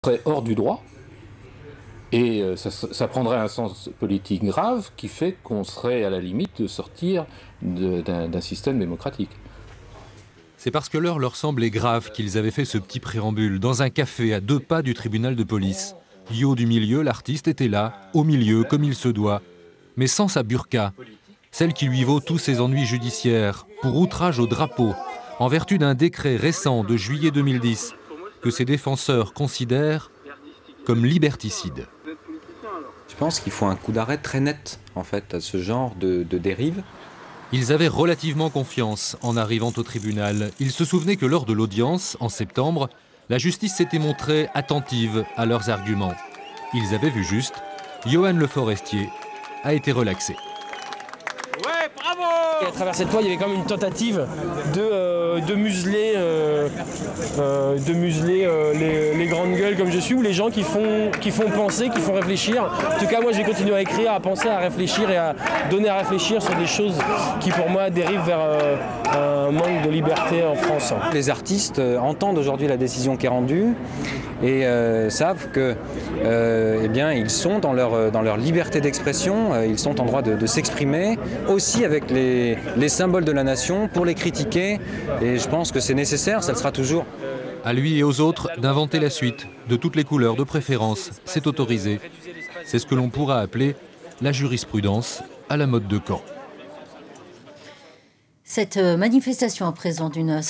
serait hors du droit. Et ça prendrait un sens politique grave qui fait qu'on serait à la limite de sortir d'un système démocratique. C'est parce que l'heure leur semblait grave qu'ils avaient fait ce petit préambule dans un café à 2 pas du tribunal de police. Yo du milieu, l'artiste, était là, au milieu, comme il se doit, mais sans sa burqa, celle qui lui vaut tous ses ennuis judiciaires, pour outrage au drapeau, en vertu d'un décret récent de juillet 2010, que ses défenseurs considèrent comme liberticide. Je pense qu'il faut un coup d'arrêt très net, en fait, à ce genre de dérive. Ils avaient relativement confiance en arrivant au tribunal. Ils se souvenaient que lors de l'audience, en septembre, la justice s'était montrée attentive à leurs arguments. Ils avaient vu juste. Yohan Le Forestier a été relaxé. Ouais, bravo! Et à travers cette loi, il y avait quand même une tentative de museler, les grandes gueules comme je suis, ou les gens qui font penser, qui font réfléchir. En tout cas, moi, je vais continuer à écrire, à penser, à réfléchir et à donner à réfléchir sur des choses qui, pour moi, dérivent vers un manque de liberté en France. Les artistes entendent aujourd'hui la décision qui est rendue et savent que, eh bien, ils sont dans leur liberté d'expression, ils sont en droit de s'exprimer, aussi avec les symboles de la nation, pour les critiquer. Et je pense que c'est nécessaire, ça le sera toujours. À lui et aux autres d'inventer la suite, de toutes les couleurs, de préférence, c'est autorisé. C'est ce que l'on pourra appeler la jurisprudence à la mode de Caen. Cette manifestation à présent d'une